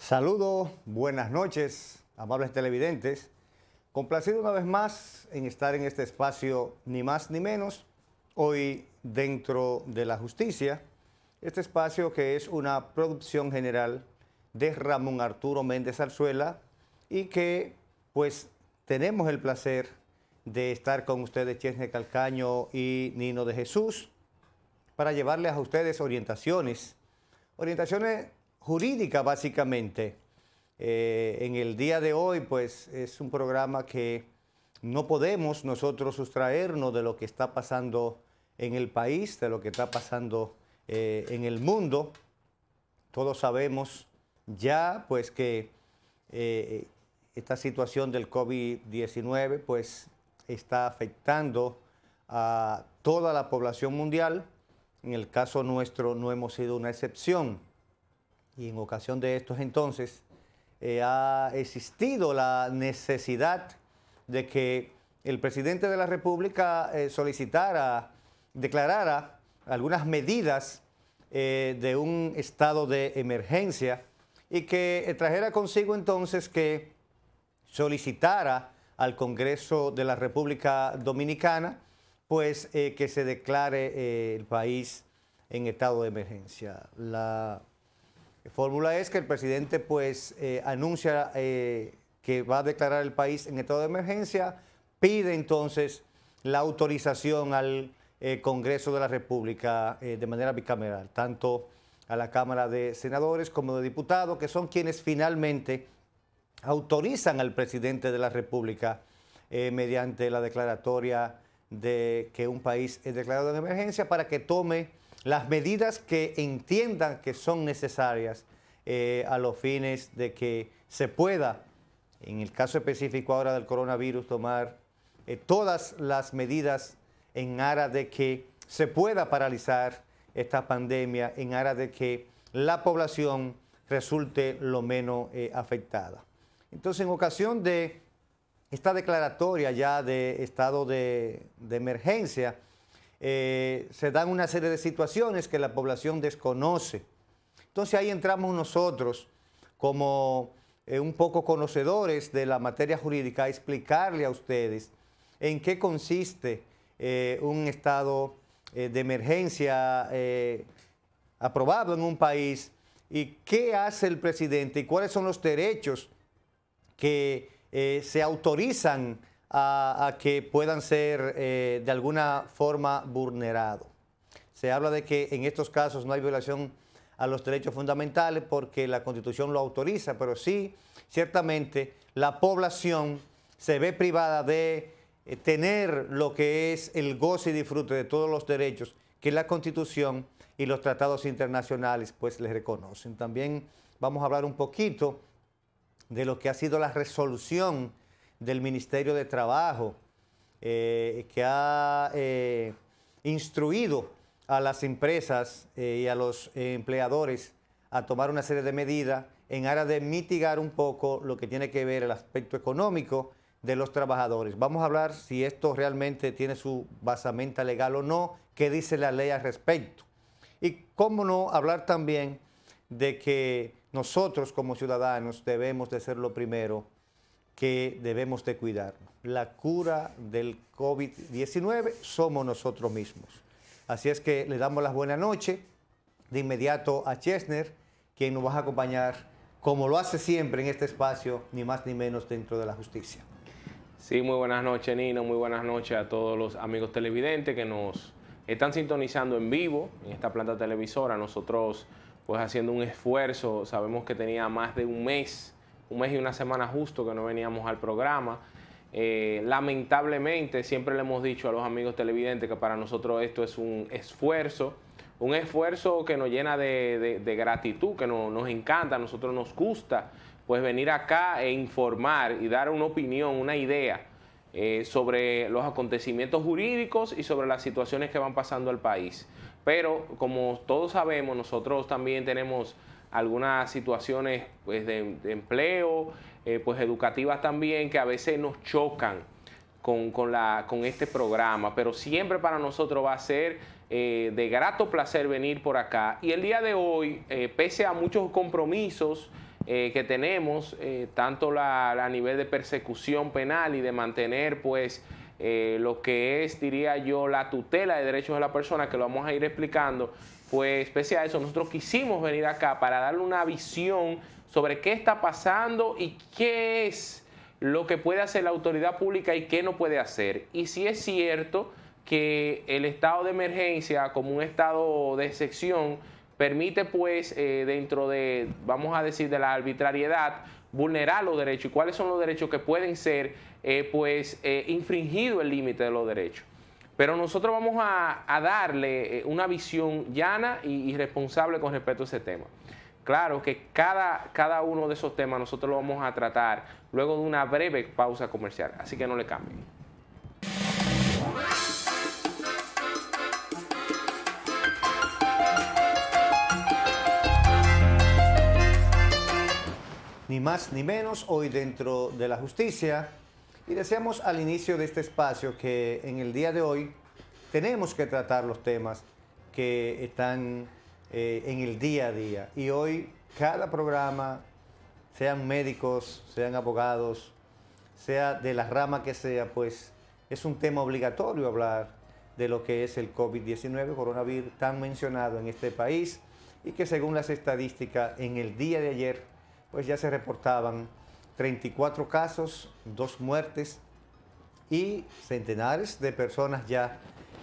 Saludos, buenas noches, amables televidentes. Complacido una vez más en estar en este espacio, ni más ni menos, hoy dentro de la justicia. Este espacio que es una producción general de Ramón Arturo Méndez Zarzuela y que pues tenemos el placer de estar con ustedes, Chesner Calcaño y Nino de Jesús, para llevarles a ustedes orientaciones jurídicas básicamente. En el día de hoy pues es un programa que no podemos nosotros sustraernos de lo que está pasando en el país, de lo que está pasando en el mundo. Todos sabemos ya pues que esta situación del COVID-19 pues está afectando a toda la población mundial. En el caso nuestro no hemos sido una excepción. Y en ocasión de estos entonces ha existido la necesidad de que el presidente de la República declarara algunas medidas de un estado de emergencia y que trajera consigo entonces que solicitara al Congreso de la República Dominicana pues que se declare el país en estado de emergencia. La fórmula es que el presidente pues anuncia que va a declarar el país en estado de emergencia, pide entonces la autorización al Congreso de la República de manera bicameral, tanto a la Cámara de Senadores como de Diputados, que son quienes finalmente autorizan al presidente de la República mediante la declaratoria de que un país es declarado en emergencia para que tome las medidas que entiendan que son necesarias a los fines de que se pueda, en el caso específico ahora del coronavirus, tomar todas las medidas en aras de que se pueda paralizar esta pandemia, en aras de que la población resulte lo menos afectada. Entonces, en ocasión de esta declaratoria ya de estado de emergencia, se dan una serie de situaciones que la población desconoce. Entonces ahí entramos nosotros como un poco conocedores de la materia jurídica a explicarle a ustedes en qué consiste un estado de emergencia aprobado en un país y qué hace el presidente y cuáles son los derechos que se autorizan a que puedan ser de alguna forma vulnerados. Se habla de que en estos casos no hay violación a los derechos fundamentales porque la Constitución lo autoriza, pero sí, ciertamente, la población se ve privada de tener lo que es el goce y disfrute de todos los derechos que la Constitución y los tratados internacionales pues les reconocen. También vamos a hablar un poquito de lo que ha sido la resolución del Ministerio de Trabajo, que ha instruido a las empresas y a los empleadores a tomar una serie de medidas en aras de mitigar un poco lo que tiene que ver el aspecto económico de los trabajadores. Vamos a hablar si esto realmente tiene su basamenta legal o no, qué dice la ley al respecto. Y cómo no hablar también de que nosotros como ciudadanos debemos de ser lo primero que debemos de cuidarnos. La cura del COVID-19 somos nosotros mismos. Así es que le damos las buenas noches de inmediato a Chesner, quien nos va a acompañar, como lo hace siempre en este espacio, ni más ni menos dentro de la justicia. Sí, muy buenas noches, Nino, muy buenas noches a todos los amigos televidentes que nos están sintonizando en vivo en esta planta televisora. Nosotros, pues haciendo un esfuerzo, sabemos que tenía más de un mes y una semana justo que no veníamos al programa. Lamentablemente, siempre le hemos dicho a los amigos televidentes que para nosotros esto es un esfuerzo que nos llena de gratitud, que nos encanta, a nosotros nos gusta pues venir acá e informar y dar una opinión, una idea sobre los acontecimientos jurídicos y sobre las situaciones que van pasando al país. Pero como todos sabemos, nosotros también tenemos algunas situaciones pues, de empleo, pues educativas también, que a veces nos chocan con este programa, pero siempre para nosotros va a ser de grato placer venir por acá. Y el día de hoy, pese a muchos compromisos que tenemos, tanto a nivel de persecución penal y de mantener pues lo que es, diría yo, la tutela de derechos de la persona, que lo vamos a ir explicando, pues pese a eso nosotros quisimos venir acá para darle una visión sobre qué está pasando y qué es lo que puede hacer la autoridad pública y qué no puede hacer. Y si es cierto que el estado de emergencia como un estado de excepción permite pues dentro de, vamos a decir, de la arbitrariedad, vulnerar los derechos y cuáles son los derechos que pueden ser infringido el límite de los derechos. Pero nosotros vamos a darle una visión llana y responsable con respecto a ese tema. Claro que cada uno de esos temas nosotros lo vamos a tratar luego de una breve pausa comercial, así que no le cambien. Ni más ni menos, hoy dentro de la justicia. Y deseamos al inicio de este espacio que en el día de hoy tenemos que tratar los temas que están en el día a día. Y hoy cada programa, sean médicos, sean abogados, sea de la rama que sea, pues es un tema obligatorio hablar de lo que es el COVID-19, coronavirus tan mencionado en este país y que según las estadísticas en el día de ayer pues ya se reportaban 34 casos, 2 muertes y centenares de personas ya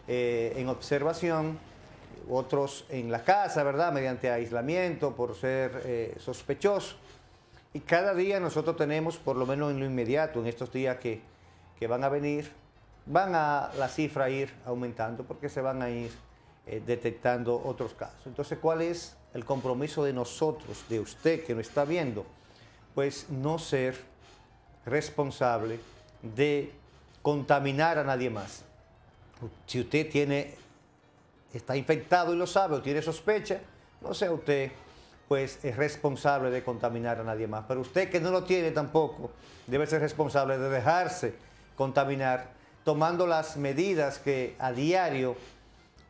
en observación, otros en la casa, ¿verdad?, mediante aislamiento por ser sospechosos. Y cada día nosotros tenemos, por lo menos en lo inmediato, en estos días que van a venir, van a la cifra ir aumentando porque se van a ir detectando otros casos. Entonces, ¿cuál es el compromiso de nosotros, de usted que nos está viendo? Pues no ser responsable de contaminar a nadie más. Si usted está infectado y lo sabe o tiene sospecha, no sea usted pues es responsable de contaminar a nadie más. Pero usted que no lo tiene tampoco debe ser responsable de dejarse contaminar, tomando las medidas que a diario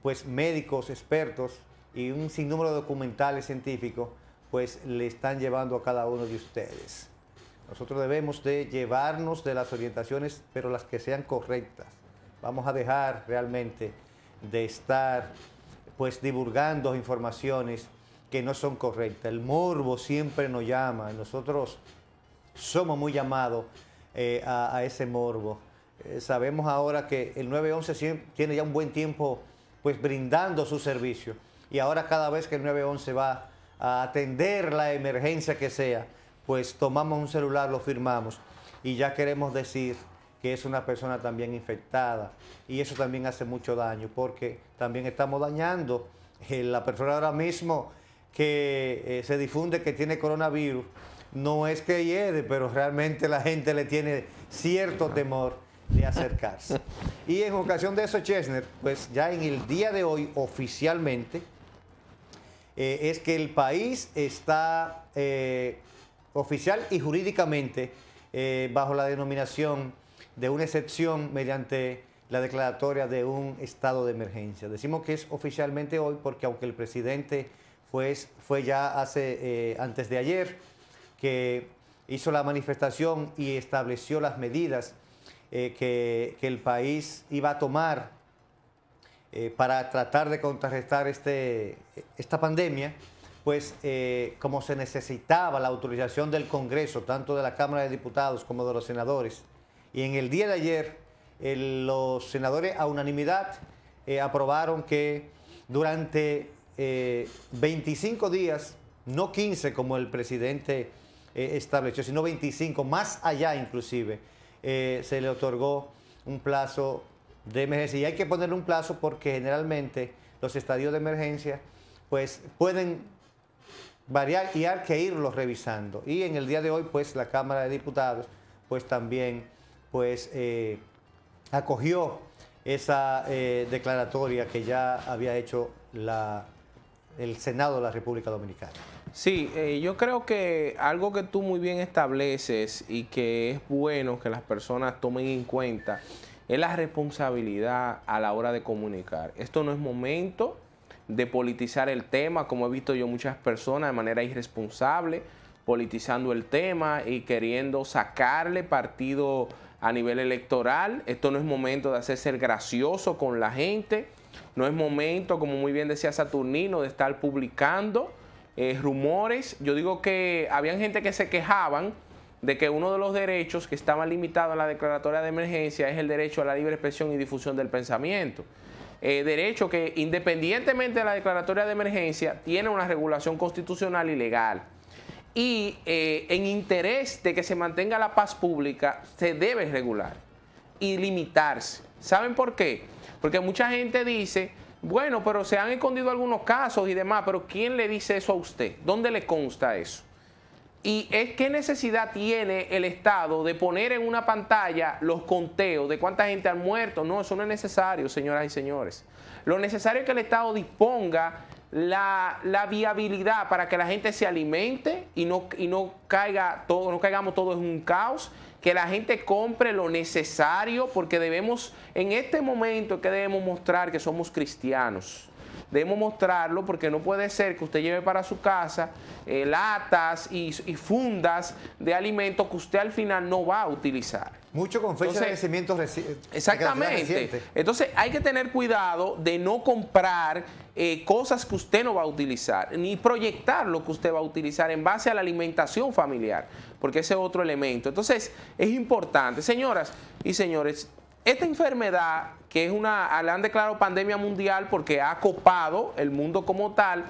pues médicos, expertos y un sinnúmero de documentales científicos pues le están llevando a cada uno de ustedes. Nosotros debemos de llevarnos de las orientaciones, pero las que sean correctas. Vamos a dejar realmente de estar pues divulgando informaciones que no son correctas. El morbo siempre nos llama, nosotros somos muy llamados a ese morbo. Sabemos ahora que el 911 tiene ya un buen tiempo pues brindando su servicio y ahora cada vez que el 911 va a atender la emergencia que sea, pues tomamos un celular, lo firmamos y ya queremos decir que es una persona también infectada y eso también hace mucho daño porque también estamos dañando la persona ahora mismo que se difunde que tiene coronavirus. No es que hiede, pero realmente la gente le tiene cierto temor de acercarse. Y en ocasión de eso, Chesner, pues ya en el día de hoy oficialmente es que el país está oficial y jurídicamente bajo la denominación de una excepción mediante la declaratoria de un estado de emergencia. Decimos que es oficialmente hoy porque aunque el presidente fue ya antes de ayer que hizo la manifestación y estableció las medidas que el país iba a tomar para tratar de contrarrestar esta pandemia, pues como se necesitaba la autorización del Congreso, tanto de la Cámara de Diputados como de los senadores, y en el día de ayer los senadores a unanimidad aprobaron que durante 25 días, no 15 como el presidente estableció, sino 25, más allá inclusive, se le otorgó un plazo de emergencia. Y hay que ponerle un plazo porque generalmente los estadios de emergencia pues pueden variar y hay que irlos revisando. Y en el día de hoy pues la Cámara de Diputados pues también pues acogió esa declaratoria que ya había hecho el Senado de la República Dominicana. Sí, yo creo que algo que tú muy bien estableces y que es bueno que las personas tomen en cuenta es la responsabilidad a la hora de comunicar. Esto no es momento de politizar el tema, como he visto yo muchas personas de manera irresponsable politizando el tema y queriendo sacarle partido a nivel electoral. Esto no es momento de hacerse el gracioso con la gente, no es momento, como muy bien decía Saturnino, de estar publicando rumores. Yo digo que habían gente que se quejaban de que uno de los derechos que estaban limitados en la declaratoria de emergencia es el derecho a la libre expresión y difusión del pensamiento. Derecho que, independientemente de la declaratoria de emergencia, tiene una regulación constitucional y legal. Y en interés de que se mantenga la paz pública, se debe regular y limitarse. ¿Saben por qué? Porque mucha gente dice, bueno, pero se han escondido algunos casos y demás, pero ¿quién le dice eso a usted? ¿Dónde le consta eso? Y es qué necesidad tiene el Estado de poner en una pantalla los conteos de cuánta gente ha muerto. No, eso no es necesario, señoras y señores. Lo necesario es que el Estado disponga la viabilidad para que la gente se alimente y no caigamos todos en un caos, que la gente compre lo necesario, porque debemos, en este momento, que debemos mostrar que somos cristianos. Debemos mostrarlo, porque no puede ser que usted lleve para su casa latas y fundas de alimentos que usted al final no va a utilizar. Mucho con fecha de vencimiento exactamente. Entonces hay que tener cuidado de no comprar cosas que usted no va a utilizar, ni proyectar lo que usted va a utilizar en base a la alimentación familiar, porque ese es otro elemento. Entonces es importante, señoras y señores, esta enfermedad, que es la han declarado pandemia mundial porque ha copado el mundo como tal,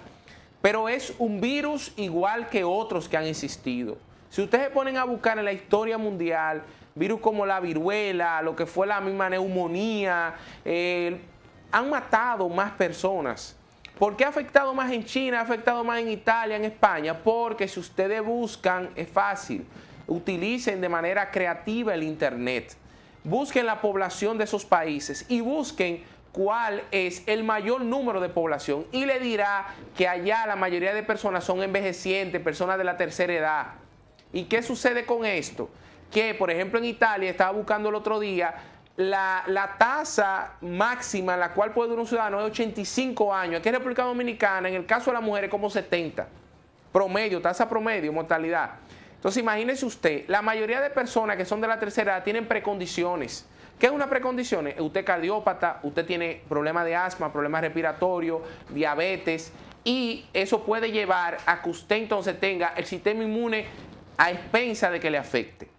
pero es un virus igual que otros que han existido. Si ustedes se ponen a buscar en la historia mundial, virus como la viruela, lo que fue la misma neumonía, han matado más personas. ¿Por qué ha afectado más en China, ha afectado más en Italia, en España? Porque si ustedes buscan, es fácil, utilicen de manera creativa el Internet. Busquen la población de esos países y busquen cuál es el mayor número de población y le dirá que allá la mayoría de personas son envejecientes, personas de la tercera edad. ¿Y qué sucede con esto? Que, por ejemplo, en Italia, estaba buscando el otro día, la tasa máxima en la cual puede durar un ciudadano es 85 años. Aquí en República Dominicana, en el caso de las mujeres, como 70. Promedio, tasa promedio, mortalidad. Entonces, imagínese usted, la mayoría de personas que son de la tercera edad tienen precondiciones. ¿Qué es una precondición? Usted es cardiópata, usted tiene problemas de asma, problemas respiratorios, diabetes, y eso puede llevar a que usted entonces tenga el sistema inmune a expensa de que le afecte.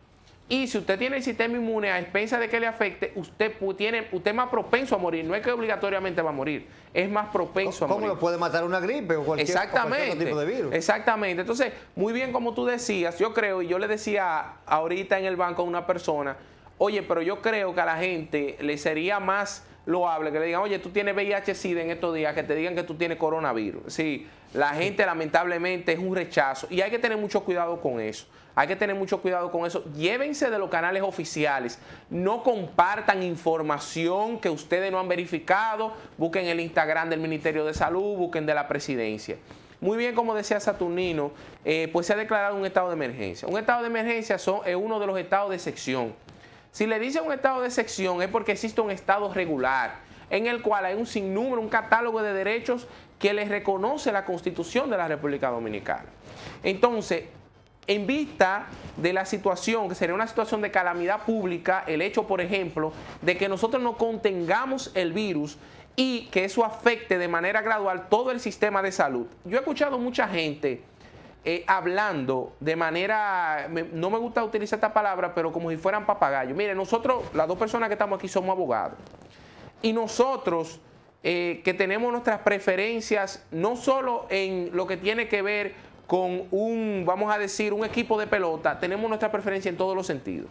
Y si usted tiene el sistema inmune a expensa de que le afecte, usted es más propenso a morir. No es que obligatoriamente va a morir, es más propenso a morir. ¿Cómo lo puede matar una gripe o cualquier otro tipo de virus? Exactamente. Entonces, muy bien, como tú decías, yo creo, y yo le decía ahorita en el banco a una persona, oye, pero yo creo que a la gente le sería más loable que le digan, oye, tú tienes VIH-Sida en estos días, que te digan que tú tienes coronavirus. Sí, la gente lamentablemente es un rechazo y hay que tener mucho cuidado con eso. Hay que tener mucho cuidado con eso. Llévense de los canales oficiales. No compartan información que ustedes no han verificado. Busquen el Instagram del Ministerio de Salud, busquen de la Presidencia. Muy bien, como decía Saturnino, pues se ha declarado un estado de emergencia. Un estado de emergencia es uno de los estados de excepción. Si le dicen un estado de excepción es porque existe un estado regular, en el cual hay un sinnúmero, un catálogo de derechos que les reconoce la Constitución de la República Dominicana. Entonces, en vista de la situación, que sería una situación de calamidad pública, el hecho, por ejemplo, de que nosotros no contengamos el virus y que eso afecte de manera gradual todo el sistema de salud. Yo he escuchado mucha gente hablando de manera, no me gusta utilizar esta palabra, pero como si fueran papagayos. Mire, nosotros, las dos personas que estamos aquí, somos abogados. Y nosotros, que tenemos nuestras preferencias, no solo en lo que tiene que ver con vamos a decir, un equipo de pelota, tenemos nuestra preferencia en todos los sentidos.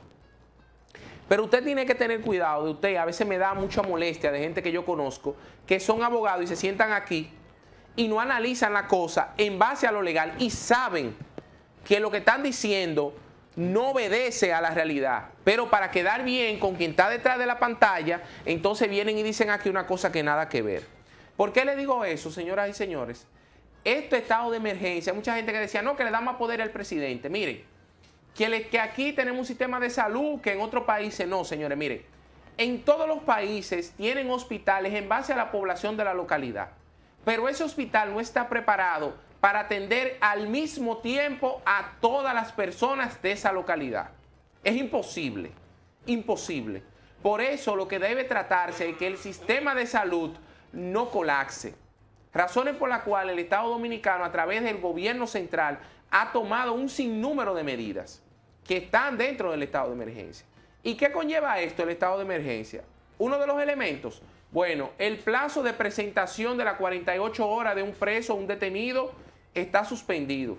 Pero usted tiene que tener cuidado de usted. A veces me da mucha molestia de gente que yo conozco, que son abogados y se sientan aquí y no analizan la cosa en base a lo legal y saben que lo que están diciendo no obedece a la realidad. Pero para quedar bien con quien está detrás de la pantalla, entonces vienen y dicen aquí una cosa que nada que ver. ¿Por qué le digo eso, señoras y señores? Este estado de emergencia, mucha gente que decía, no, que le da más poder al presidente. Miren, que aquí tenemos un sistema de salud que en otros países no, señores. Miren, en todos los países tienen hospitales en base a la población de la localidad. Pero ese hospital no está preparado para atender al mismo tiempo a todas las personas de esa localidad. Es imposible, imposible. Por eso lo que debe tratarse es que el sistema de salud no colapse. Razones por las cuales el Estado Dominicano, a través del gobierno central, ha tomado un sinnúmero de medidas que están dentro del estado de emergencia. ¿Y qué conlleva esto, el estado de emergencia? Uno de los elementos, bueno, el plazo de presentación de las 48 horas de un preso o un detenido está suspendido.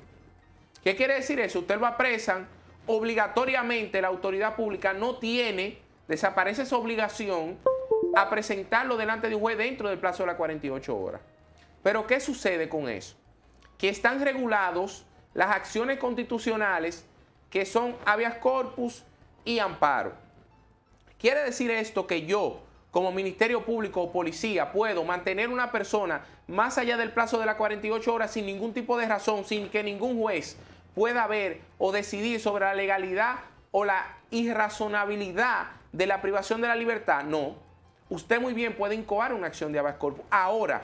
¿Qué quiere decir eso? Usted lo apresan, obligatoriamente la autoridad pública no tiene, desaparece esa obligación a presentarlo delante de un juez dentro del plazo de las 48 horas. Pero ¿qué sucede con eso? Que están regulados las acciones constitucionales que son habeas corpus y amparo. Quiere decir esto que yo, como Ministerio Público o policía, puedo mantener una persona más allá del plazo de las 48 horas sin ningún tipo de razón, sin que ningún juez pueda ver o decidir sobre la legalidad o la irrazonabilidad de la privación de la libertad. No. Usted muy bien puede incoar una acción de habeas corpus. Ahora,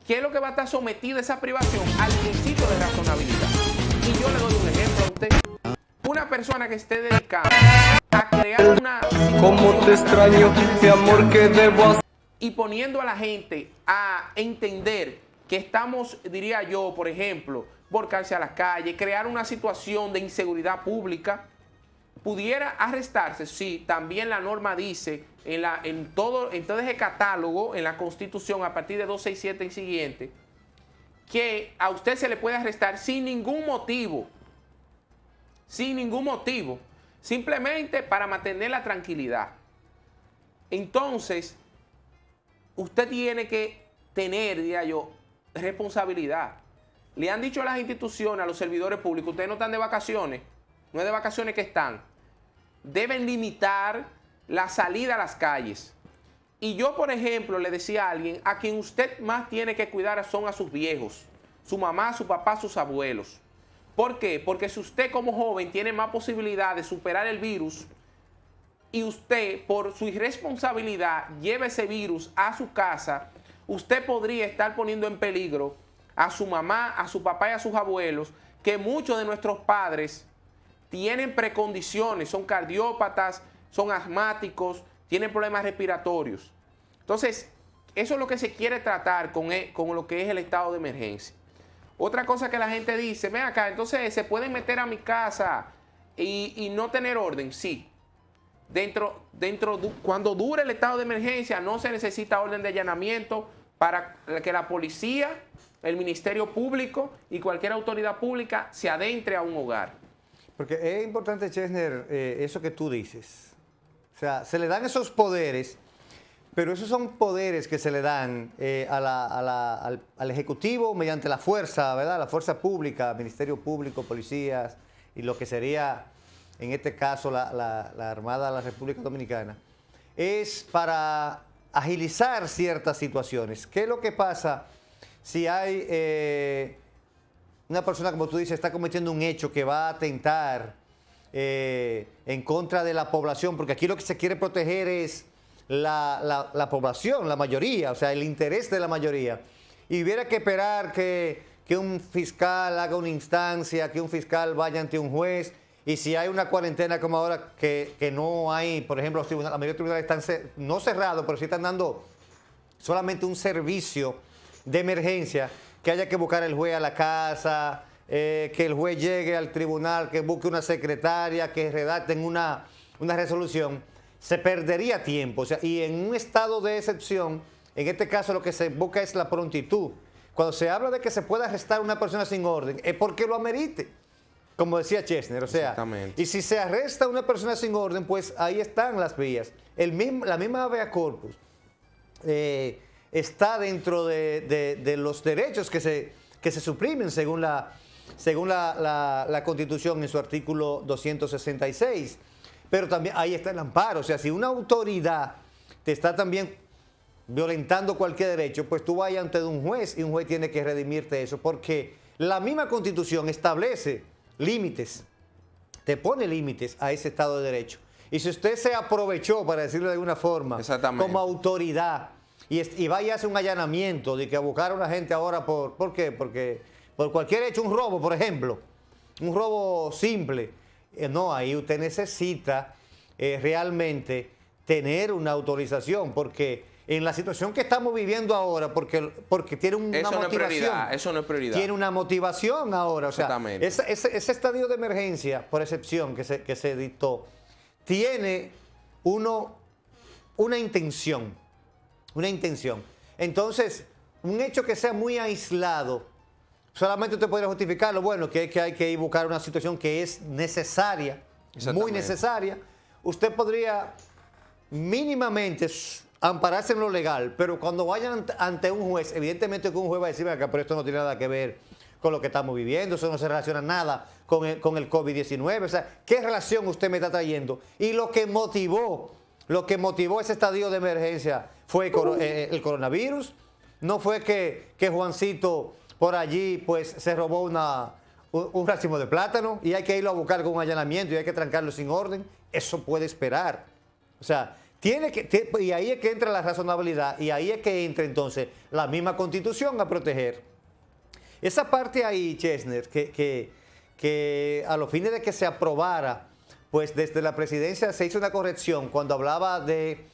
¿qué es lo que va a estar sometida esa privación? Al principio de razonabilidad. Y yo le doy un ejemplo a usted. Una persona que esté dedicada a crear una... ¿Cómo te extraño, mi amor, que debo hacer? Y poniendo a la gente a entender que estamos, diría yo, por ejemplo, volcarse a las calles, crear una situación de inseguridad pública, pudiera arrestarse. Sí, también la norma dice en todo ese catálogo, en la Constitución, a partir de 267 y siguiente, que a usted se le puede arrestar sin ningún motivo. Sin ningún motivo. Simplemente para mantener la tranquilidad. Entonces, usted tiene que tener, diría yo, responsabilidad. Le han dicho a las instituciones, a los servidores públicos, ustedes no están de vacaciones, no es de vacaciones que están. Deben limitar la salida a las calles. Y yo, por ejemplo, le decía a alguien, a quien usted más tiene que cuidar son a sus viejos, su mamá, su papá, sus abuelos. ¿Por qué? Porque si usted como joven tiene más posibilidad de superar el virus y usted, por su irresponsabilidad, lleva ese virus a su casa, usted podría estar poniendo en peligro a su mamá, a su papá y a sus abuelos, que muchos de nuestros padres tienen precondiciones, son cardiópatas, son asmáticos, tienen problemas respiratorios. Entonces, eso es lo que se quiere tratar con lo que es el estado de emergencia. Otra cosa que la gente dice, ven acá, entonces se pueden meter a mi casa y no tener orden. Sí. Cuando dure el estado de emergencia no se necesita orden de allanamiento para que la policía, el Ministerio Público y cualquier autoridad pública se adentre a un hogar. Porque es importante, Chesner, eso que tú dices. O sea, se le dan esos poderes, pero esos son poderes que se le dan al Ejecutivo mediante la fuerza, ¿verdad? La fuerza pública, Ministerio Público, policías y lo que sería, en este caso, la Armada de la República Dominicana. Es para agilizar ciertas situaciones. ¿Qué es lo que pasa si hay una persona, como tú dices, está cometiendo un hecho que va a atentar en contra de la población? Porque aquí lo que se quiere proteger es la población, la mayoría, o sea, el interés de la mayoría. Y hubiera que esperar que un fiscal haga una instancia, que un fiscal vaya ante un juez, y si hay una cuarentena como ahora que no hay, por ejemplo, los tribunales, la mayoría de los tribunales están no cerrados, pero sí están dando solamente un servicio de emergencia, que haya que buscar el juez a la casa, que el juez llegue al tribunal, que busque una secretaria, que redacten una resolución, se perdería tiempo. O sea, y en un estado de excepción, en este caso lo que se busca es la prontitud. Cuando se habla de que se pueda arrestar a una persona sin orden, es porque lo amerite, como decía Chesner. O sea, y si se arresta a una persona sin orden, pues ahí están las vías. La misma habeas corpus está dentro de los derechos que se suprimen según la Constitución en su artículo 266. Pero también ahí está el amparo. O sea, si una autoridad te está también violentando cualquier derecho, pues tú vayas ante un juez y un juez tiene que redimirte eso, porque la misma Constitución establece límites, te pone límites a ese Estado de Derecho. Y si usted se aprovechó, para decirlo de alguna forma, como autoridad, y vaya a hacer un allanamiento de que buscar a una gente ahora, ¿por qué? Porque por cualquier hecho, un robo, por ejemplo, un robo simple. No, ahí usted necesita realmente tener una autorización, porque en la situación que estamos viviendo ahora, porque tiene una eso motivación. No es prioridad, eso no es prioridad. Tiene una motivación ahora. O sea, ese estadio de emergencia, por excepción, que se dictó, tiene una intención. Una intención. Entonces, un hecho que sea muy aislado, solamente usted podría justificarlo, bueno, que hay que ir a buscar una situación que es necesaria, muy necesaria. Usted podría mínimamente ampararse en lo legal, pero cuando vayan ante un juez, evidentemente que un juez va a decir, acá, pero esto no tiene nada que ver con lo que estamos viviendo, eso no se relaciona nada con el COVID-19, o sea, ¿qué relación usted me está trayendo? Y lo que motivó ese estadio de emergencia fue el coronavirus, no fue que Juancito por allí pues se robó un racimo de plátano y hay que irlo a buscar con un allanamiento y hay que trancarlo sin orden, eso puede esperar. O sea, y ahí es que entra la razonabilidad y ahí es que entra entonces la misma Constitución a proteger. Esa parte ahí, Chesner, que a los fines de que se aprobara, pues desde la presidencia se hizo una corrección cuando hablaba de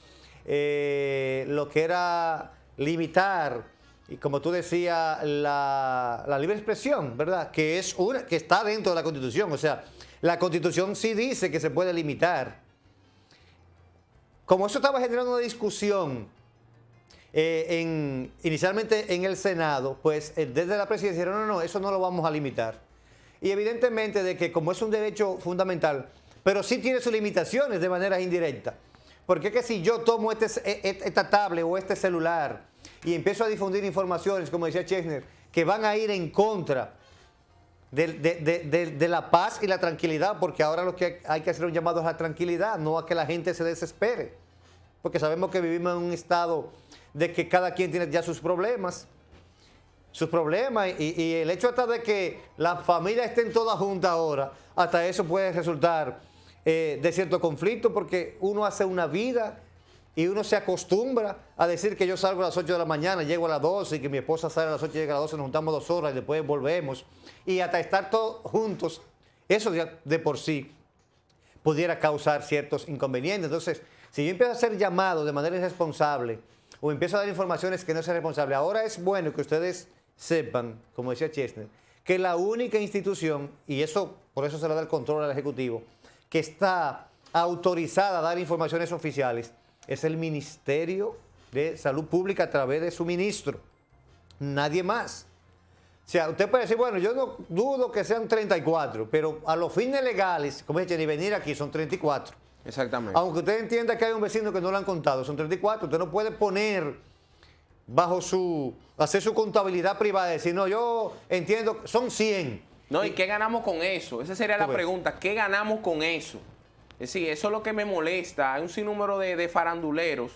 lo que era limitar, y como tú decías, la libre expresión, ¿verdad? Que está dentro de la Constitución. O sea, la Constitución sí dice que se puede limitar. Como eso estaba generando una discusión inicialmente en el Senado, pues desde la presidencia dijeron, no, eso no lo vamos a limitar. Y evidentemente de que como es un derecho fundamental, pero sí tiene sus limitaciones de manera indirecta. Porque es que si yo tomo esta tablet o este celular y empiezo a difundir informaciones, como decía Chesner, que van a ir en contra de la paz y la tranquilidad, porque ahora lo que hay que hacer un llamado es a la tranquilidad, no a que la gente se desespere. Porque sabemos que vivimos en un estado de que cada quien tiene ya sus problemas, y el hecho hasta de que las familias estén todas juntas ahora, hasta eso puede resultar de cierto conflicto, porque uno hace una vida y uno se acostumbra a decir que yo salgo a las 8 de la mañana, llego a las 12 y que mi esposa sale a las 8 y llega a las 12, nos juntamos 2 horas y después volvemos. Y hasta estar todos juntos, eso ya de por sí pudiera causar ciertos inconvenientes. Entonces, si yo empiezo a hacer llamados de manera irresponsable o empiezo a dar informaciones que no sean responsables, ahora es bueno que ustedes sepan, como decía Chesner, que la única institución, y eso por eso se le da el control al Ejecutivo, que está autorizada a dar informaciones oficiales, es el Ministerio de Salud Pública a través de su ministro. Nadie más. O sea, usted puede decir, bueno, yo no dudo que sean 34, pero a los fines legales, como dice, ni venir aquí son 34. Exactamente. Aunque usted entienda que hay un vecino que no lo han contado, son 34. Usted no puede poner hacer su contabilidad privada y decir, no, yo entiendo, son 100. No, ¿y qué ganamos con eso? Esa sería la pregunta, ¿qué ganamos con eso? Es decir, eso es lo que me molesta. Hay un sinnúmero de faranduleros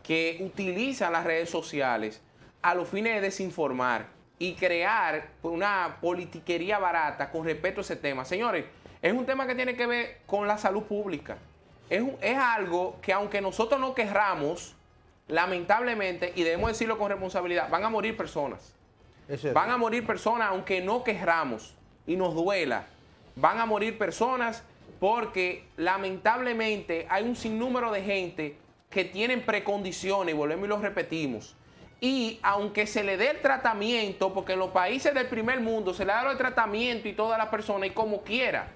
que utilizan las redes sociales a los fines de desinformar y crear una politiquería barata con respecto a ese tema. Señores, es un tema que tiene que ver con la salud pública. Es algo que aunque nosotros no querramos, lamentablemente, y debemos decirlo con responsabilidad, van a morir personas. Van a morir personas aunque no querramos y nos duela. Van a morir personas porque lamentablemente hay un sinnúmero de gente que tienen precondiciones, y volvemos y lo repetimos. Y aunque se le dé el tratamiento, porque en los países del primer mundo se le da el tratamiento y todas las personas y como quiera,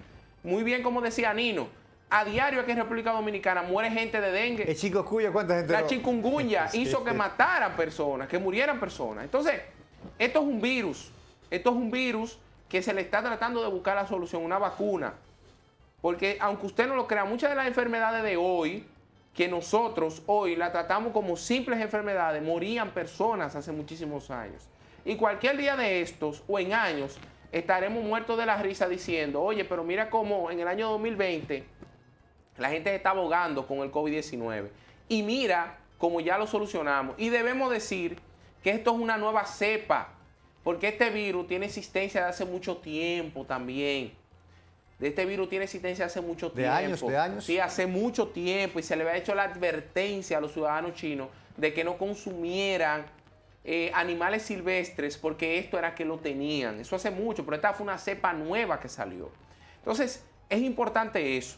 muy bien como decía Nino, a diario aquí en República Dominicana muere gente de dengue. El chikungunya, ¿cuánta gente? La chikungunya hizo que mataran personas, que murieran personas. Entonces, esto es un virus. Esto es un virus que se le está tratando de buscar la solución, una vacuna. Porque aunque usted no lo crea, muchas de las enfermedades de hoy, que nosotros hoy la tratamos como simples enfermedades, morían personas hace muchísimos años. Y cualquier día de estos o en años estaremos muertos de la risa diciendo, oye, pero mira cómo en el año 2020 la gente se está abogando con el COVID-19. Y mira cómo ya lo solucionamos. Y debemos decir que esto es una nueva cepa, porque este virus tiene existencia de hace mucho tiempo también. Este virus tiene existencia hace mucho tiempo. ¿De años? Sí, hace mucho tiempo. Y se le había hecho la advertencia a los ciudadanos chinos de que no consumieran animales silvestres porque esto era que lo tenían. Eso hace mucho, pero esta fue una cepa nueva que salió. Entonces, es importante eso.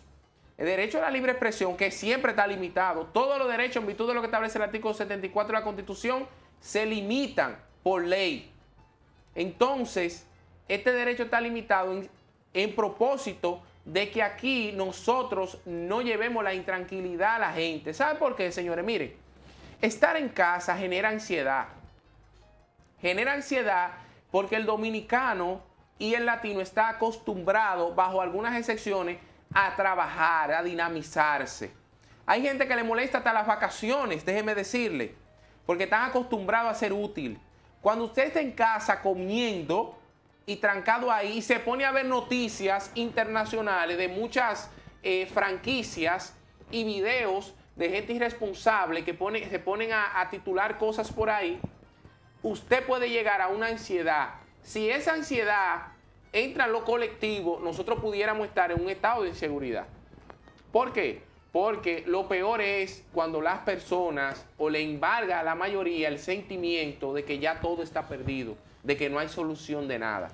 El derecho a la libre expresión, que siempre está limitado, todos los derechos en virtud de lo que establece el artículo 74 de la Constitución, se limitan por ley. Entonces, este derecho está limitado en propósito de que aquí nosotros no llevemos la intranquilidad a la gente. ¿Saben por qué, señores? Miren, estar en casa genera ansiedad. Genera ansiedad porque el dominicano y el latino está acostumbrado, bajo algunas excepciones, a trabajar, a dinamizarse. Hay gente que le molesta hasta las vacaciones, déjeme decirle, porque están acostumbrados a ser útil. Cuando usted está en casa comiendo y trancado ahí y se pone a ver noticias internacionales de muchas franquicias y videos de gente irresponsable que se ponen a titular cosas por ahí, usted puede llegar a una ansiedad. Si esa ansiedad entra en lo colectivo, nosotros pudiéramos estar en un estado de inseguridad. ¿Por qué? Porque lo peor es cuando las personas o le embarga a la mayoría el sentimiento de que ya todo está perdido, de que no hay solución de nada.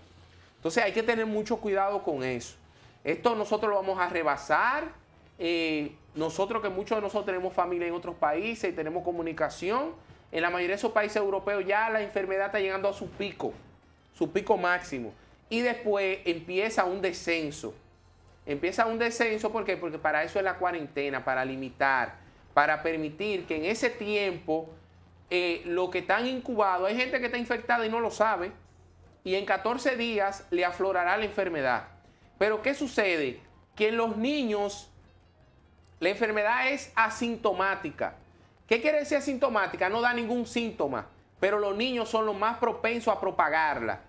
Entonces hay que tener mucho cuidado con eso. Esto nosotros lo vamos a rebasar. Nosotros, que muchos de nosotros tenemos familia en otros países y tenemos comunicación, en la mayoría de esos países europeos ya la enfermedad está llegando a su pico máximo. Y después empieza un descenso. Empieza un descenso, ¿por qué? Porque para eso es la cuarentena, para limitar, para permitir que en ese tiempo lo que están incubados, hay gente que está infectada y no lo sabe, y en 14 días le aflorará la enfermedad. Pero ¿qué sucede? Que en los niños la enfermedad es asintomática. ¿Qué quiere decir asintomática? No da ningún síntoma, pero los niños son los más propensos a propagarla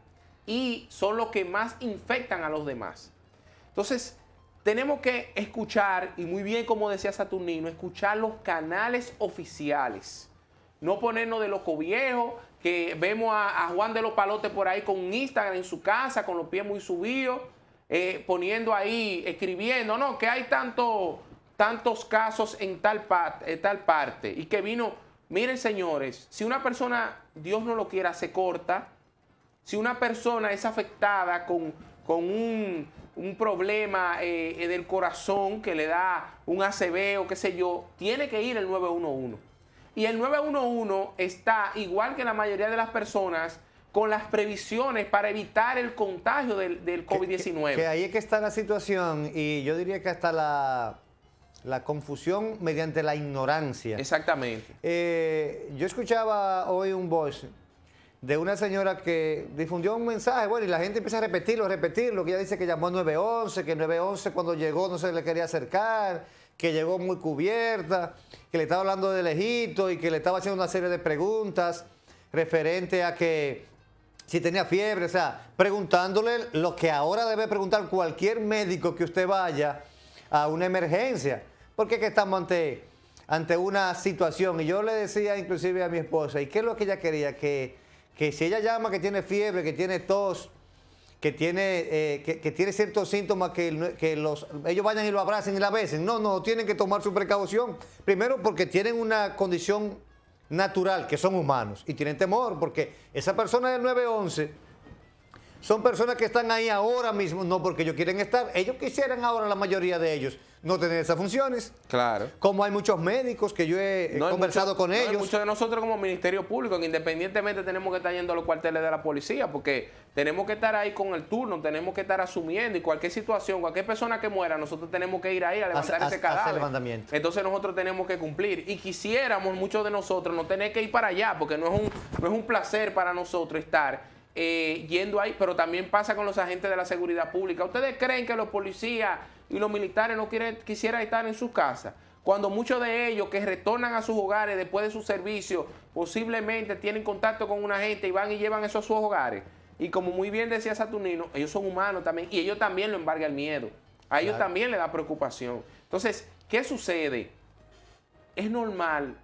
y son los que más infectan a los demás. Entonces, tenemos que escuchar, y muy bien como decía Saturnino, escuchar los canales oficiales. No ponernos de loco viejo, que vemos a Juan de los Palotes por ahí con un Instagram en su casa, con los pies muy subidos, poniendo ahí, escribiendo, no, que hay tantos casos en tal parte, y que vino, miren señores, si una persona, Dios no lo quiera, se corta, si una persona es afectada con un problema del corazón que le da un ACV o qué sé yo, tiene que ir al 911. Y el 911 está, igual que la mayoría de las personas, con las previsiones para evitar el contagio del COVID-19. Que ahí es que está la situación, y yo diría que hasta la confusión mediante la ignorancia. Exactamente. Yo escuchaba hoy un voice de una señora que difundió un mensaje, bueno, y la gente empieza a repetirlo, que ella dice que llamó al 911, que el 911 cuando llegó no se le quería acercar, que llegó muy cubierta, que le estaba hablando de lejito y que le estaba haciendo una serie de preguntas referente a que si tenía fiebre, o sea, preguntándole lo que ahora debe preguntar cualquier médico que usted vaya a una emergencia, porque es que estamos ante una situación. Y yo le decía inclusive a mi esposa, ¿y qué es lo que ella quería? Que si ella llama que tiene fiebre, que tiene tos, que tiene ciertos síntomas, que ellos vayan y lo abracen y la besen. No, tienen que tomar su precaución. Primero porque tienen una condición natural, que son humanos, y tienen temor, porque esa persona del 911 son personas que están ahí ahora mismo, no porque ellos quieren estar. Ellos quisieran ahora, la mayoría de ellos, no tener esas funciones. Claro. Como hay muchos médicos que yo he conversado con ellos. Muchos de nosotros como Ministerio Público, que independientemente tenemos que estar yendo a los cuarteles de la policía, porque tenemos que estar ahí con el turno, tenemos que estar asumiendo, y cualquier situación, cualquier persona que muera, nosotros tenemos que ir ahí a levantar ese cadáver. Entonces nosotros tenemos que cumplir. Y quisiéramos, muchos de nosotros, no tener que ir para allá, porque no es un placer para nosotros estar yendo ahí, pero también pasa con los agentes de la seguridad pública. ¿Ustedes creen que los policías y los militares no quisieran estar en sus casas? Cuando muchos de ellos que retornan a sus hogares después de su servicio, posiblemente tienen contacto con una gente y van y llevan eso a sus hogares. Y como muy bien decía Saturnino, ellos son humanos también, y ellos también lo embarga el miedo. A ellos también les da preocupación. Entonces, ¿qué sucede? Es normal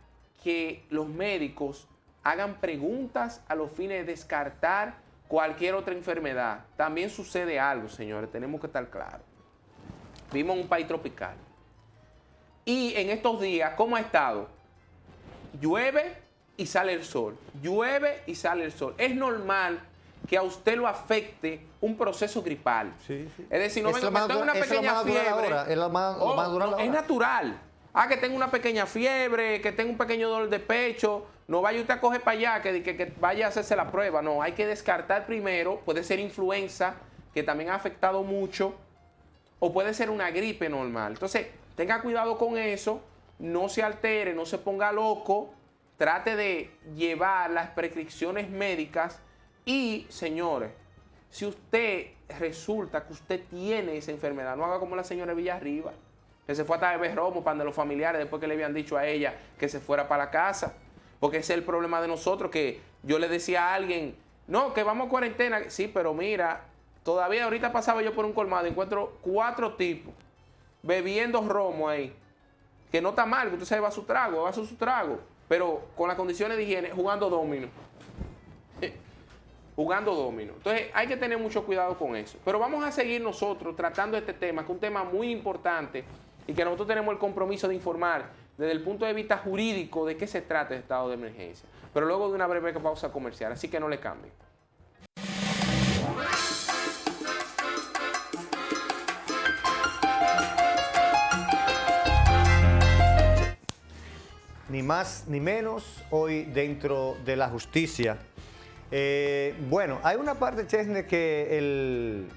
que los médicos hagan preguntas a los fines de descartar cualquier otra enfermedad. También sucede algo, señores, tenemos que estar claros. Vivimos en un país tropical. Y en estos días, ¿cómo ha estado? Llueve y sale el sol. Llueve y sale el sol. Es normal que a usted lo afecte un proceso gripal. Sí, sí. Es decir, no venga, tengo una pequeña fiebre. Es lo más natural ahora. Es natural. Que tengo una pequeña fiebre, que tengo un pequeño dolor de pecho. No vaya usted a coger para allá, que vaya a hacerse la prueba. No, hay que descartar primero. Puede ser influenza, que también ha afectado mucho. O puede ser una gripe normal. Entonces, tenga cuidado con eso. No se altere, no se ponga loco. Trate de llevar las prescripciones médicas. Y, señores, si usted resulta que usted tiene esa enfermedad, no haga como la señora Villarriba, que se fue hasta beber romo para de los familiares después que le habían dicho a ella que se fuera para la casa. Porque ese es el problema de nosotros, que yo le decía a alguien, no, que vamos a cuarentena. Sí, pero mira, todavía ahorita pasaba yo por un colmado y encuentro 4 tipos bebiendo romo ahí. Que no está mal, que usted se va a su trago, pero con las condiciones de higiene, jugando domino. Jugando domino. Entonces hay que tener mucho cuidado con eso. Pero vamos a seguir nosotros tratando este tema, que es un tema muy importante y que nosotros tenemos el compromiso de informar desde el punto de vista jurídico de qué se trata el estado de emergencia. Pero luego de una breve pausa comercial, así que no le cambien. Ni más ni menos, hoy dentro de la justicia. Bueno, hay una parte, Chesne, que el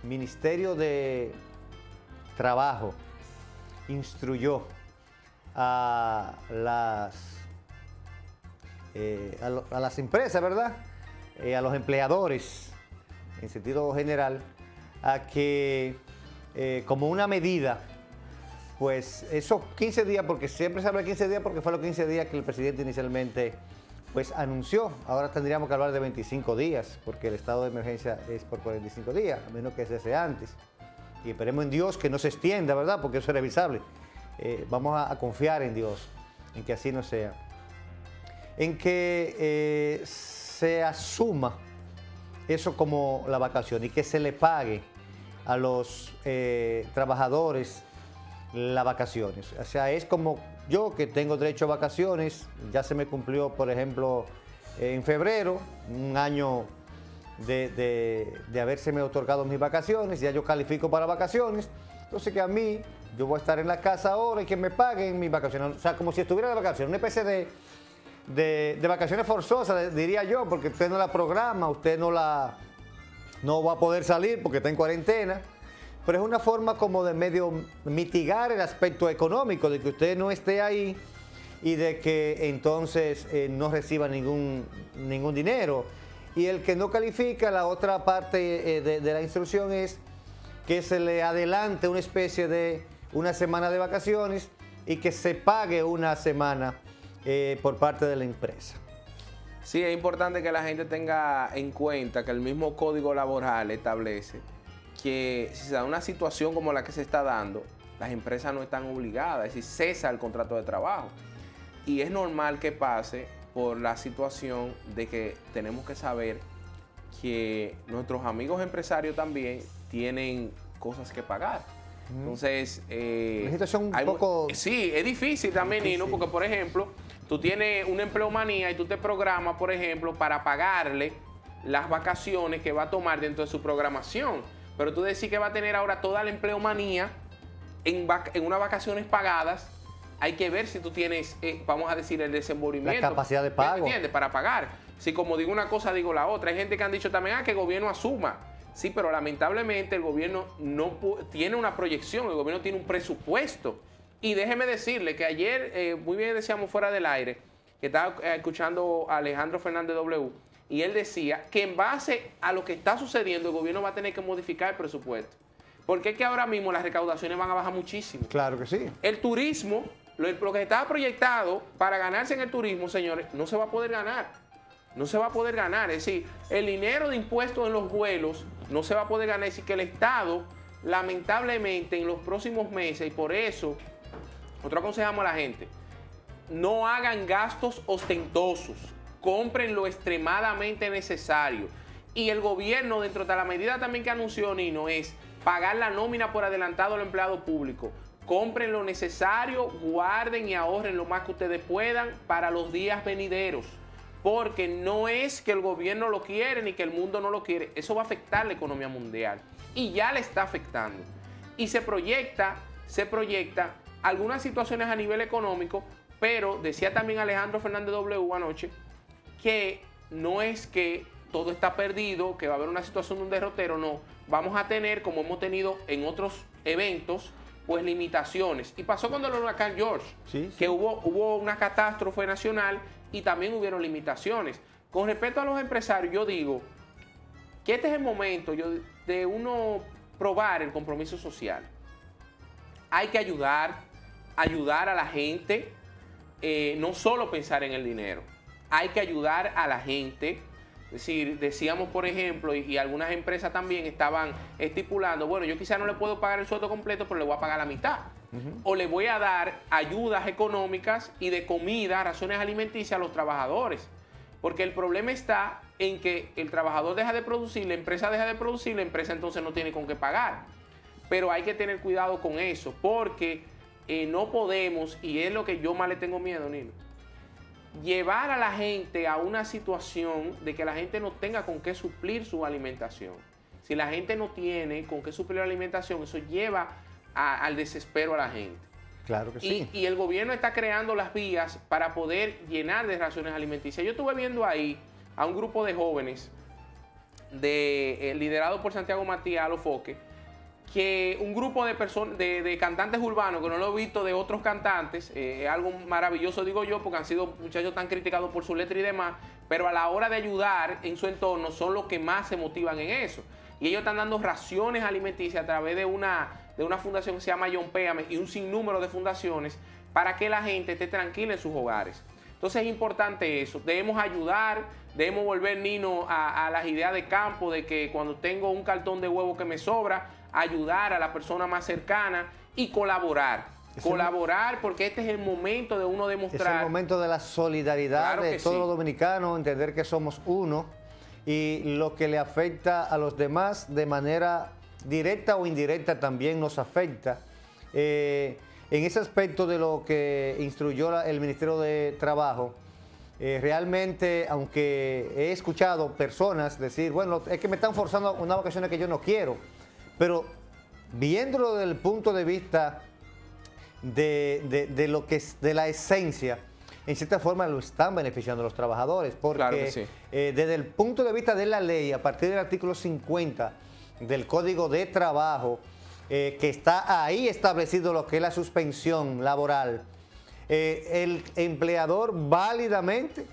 Ministerio de Trabajo instruyó a las empresas, ¿verdad? A los empleadores, en sentido general, a que como una medida, pues esos 15 días, porque siempre se habla de 15 días porque fue los 15 días que el presidente inicialmente pues anunció. Ahora tendríamos que hablar de 25 días, porque el estado de emergencia es por 45 días, a menos que se sea antes. Y esperemos en Dios que no se extienda, ¿verdad? Porque eso es revisable. Vamos a confiar en Dios, en que así no sea. En que se asuma eso como la vacación y que se le pague a los trabajadores las vacaciones. O sea, es como yo que tengo derecho a vacaciones, ya se me cumplió, por ejemplo, en febrero, un año de habérseme otorgado mis vacaciones, ya yo califico para vacaciones, entonces que a mí, yo voy a estar en la casa ahora y que me paguen mis vacaciones, o sea, como si estuviera de vacaciones, una especie de vacaciones forzosas, diría yo, porque usted no la programa, usted no va a poder salir porque está en cuarentena. Pero es una forma como de medio mitigar el aspecto económico, de que usted no esté ahí y de que entonces no reciba ningún dinero. Y el que no califica, la otra parte de la instrucción es que se le adelante una especie de una semana de vacaciones y que se pague una semana por parte de la empresa. Sí, es importante que la gente tenga en cuenta que el mismo Código Laboral establece que si se da una situación como la que se está dando, las empresas no están obligadas, es decir, cesa el contrato de trabajo. Y es normal que pase por la situación de que tenemos que saber que nuestros amigos empresarios también tienen cosas que pagar. Entonces, una situación un poco... Sí, es difícil también, difícil. Nino, porque por ejemplo, tú tienes una empleomanía y tú te programas, por ejemplo, para pagarle las vacaciones que va a tomar dentro de su programación. Pero tú decís que va a tener ahora toda la empleomanía en unas vacaciones pagadas. Hay que ver si tú tienes, vamos a decir, el desenvolvimiento. La capacidad de pago. ¿Me entiendes? Para pagar. Si como digo una cosa, digo la otra. Hay gente que han dicho también, que el gobierno asuma. Sí, pero lamentablemente el gobierno no tiene una proyección, el gobierno tiene un presupuesto. Y déjeme decirle que ayer, muy bien decíamos fuera del aire, que estaba escuchando a Alejandro Fernández W., y él decía que en base a lo que está sucediendo, el gobierno va a tener que modificar el presupuesto. Porque es que ahora mismo las recaudaciones van a bajar muchísimo. Claro que sí. El turismo, lo que estaba proyectado para ganarse en el turismo, señores, no se va a poder ganar. No se va a poder ganar. Es decir, el dinero de impuestos en los vuelos no se va a poder ganar. Es decir, que el Estado, lamentablemente, en los próximos meses, y por eso, nosotros aconsejamos a la gente, no hagan gastos ostentosos. Compren lo extremadamente necesario. Y el gobierno, dentro de la medida también que anunció Nino, es pagar la nómina por adelantado al empleado público. compren lo necesario, guarden y ahorren lo más que ustedes puedan para los días venideros. Porque no es que el gobierno lo quiere ni que el mundo no lo quiere. Eso va a afectar la economía mundial. Y ya le está afectando. Y se proyecta algunas situaciones a nivel económico, pero decía también Alejandro Fernández W anoche que no es que todo está perdido, que va a haber una situación de un derrotero, no. Vamos a tener, como hemos tenido en otros eventos, pues limitaciones. Y pasó con el huracán George, que hubo una catástrofe nacional y también hubieron limitaciones. Con respecto a los empresarios, yo digo que este es el momento de uno probar el compromiso social. Hay que ayudar a la gente, no solo pensar en el dinero. Hay que ayudar a la gente. Es decir, decíamos, por ejemplo, y algunas empresas también estaban estipulando, bueno, yo quizá no le puedo pagar el sueldo completo, pero le voy a pagar la mitad. O le voy a dar ayudas económicas y de comida, raciones alimenticias a los trabajadores. Porque el problema está en que el trabajador deja de producir, la empresa deja de producir, la empresa entonces no tiene con qué pagar. Pero hay que tener cuidado con eso, porque no podemos, y es lo que yo más le tengo miedo, Nino, llevar a la gente a una situación de que la gente no tenga con qué suplir su alimentación. Si la gente no tiene con qué suplir la alimentación, eso lleva al desespero a la gente. Claro que sí. Y el gobierno está creando las vías para poder llenar de raciones alimenticias. Yo estuve viendo ahí a un grupo de jóvenes liderado por Santiago Matías Alofoque, que un grupo de personas, de cantantes urbanos, que no lo he visto de otros cantantes, es algo maravilloso, digo yo, porque han sido muchachos tan criticados por su letra y demás, pero a la hora de ayudar en su entorno son los que más se motivan en eso. Y ellos están dando raciones alimenticias a través de una fundación que se llama John Péame y un sinnúmero de fundaciones para que la gente esté tranquila en sus hogares. Entonces es importante eso, debemos ayudar, debemos volver, Nino, a las ideas de campo, de que cuando tengo un cartón de huevo que me sobra, ayudar a la persona más cercana y colaborar. Colaborar, porque este es el momento de uno demostrar. Es el momento de la solidaridad, claro, de todos los dominicanos, entender que somos uno y lo que le afecta a los demás de manera directa o indirecta también nos afecta. En ese aspecto de lo que instruyó el Ministerio de Trabajo, realmente, aunque he escuchado personas decir, bueno, es que me están forzando unas vacaciones que yo no quiero, pero viéndolo desde el punto de vista de lo que es de la esencia, en cierta forma lo están beneficiando los trabajadores, porque claro que sí. Desde el punto de vista de la ley, a partir del artículo 50 del Código de Trabajo, que está ahí establecido lo que es la suspensión laboral, el empleador válidamente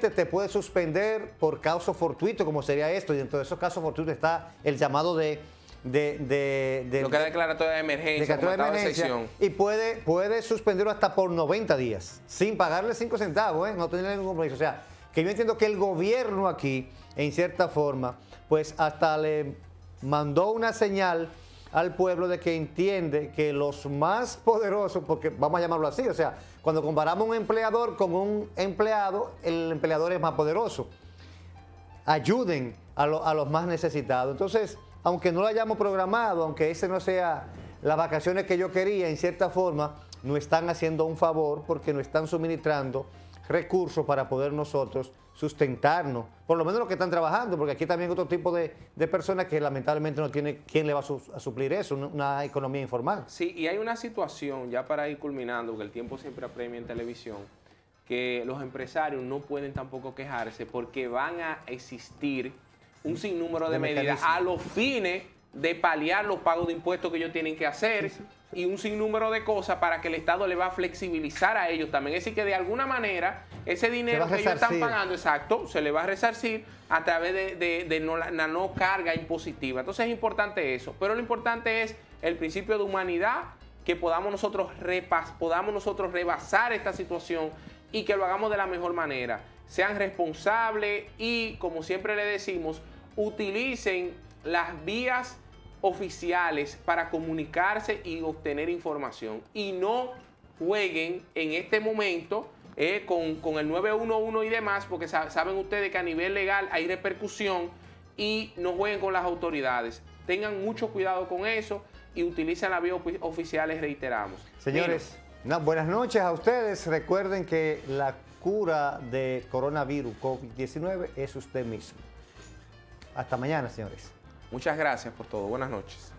te puede suspender por causa fortuito, como sería esto, y dentro de esos casos fortuitos está el llamado de lo que es declaratoria de emergencia, como estado de excepción. Y puede suspenderlo hasta por 90 días, sin pagarle 5 centavos, no tener ningún compromiso. O sea, que yo entiendo que el gobierno aquí, en cierta forma, pues hasta le mandó una señal al pueblo de que entiende que los más poderosos, porque vamos a llamarlo así, o sea, cuando comparamos un empleador con un empleado, el empleador es más poderoso. Ayuden a los más necesitados. Entonces, aunque no lo hayamos programado, aunque ese no sea las vacaciones que yo quería, en cierta forma, nos están haciendo un favor porque nos están suministrando recursos para poder nosotros sustentarnos, por lo menos los que están trabajando, porque aquí también hay otro tipo de personas que lamentablemente no tiene quién le va a suplir eso, una economía informal. Sí, y hay una situación, ya para ir culminando, que el tiempo siempre apremia en televisión, que los empresarios no pueden tampoco quejarse porque van a existir un sinnúmero de medidas a los fines de paliar los pagos de impuestos que ellos tienen que hacer y un sinnúmero de cosas para que el Estado le va a flexibilizar a ellos también. Es decir, que de alguna manera ese dinero que ellos están pagando, exacto, se le va a resarcir a través de la no carga impositiva. Entonces es importante eso. Pero lo importante es el principio de humanidad, que podamos nosotros rebasar esta situación y que lo hagamos de la mejor manera. Sean responsables y, como siempre le decimos, utilicen las vías oficiales para comunicarse y obtener información. Y no jueguen en este momento con el 911 y demás, porque saben ustedes que a nivel legal hay repercusión, y no jueguen con las autoridades. Tengan mucho cuidado con eso. y utilicen la vía oficial, les reiteramos. Señores, buenas noches a ustedes. Recuerden que la cura de coronavirus COVID-19 es usted mismo. Hasta mañana, señores. Muchas gracias por todo. Buenas noches.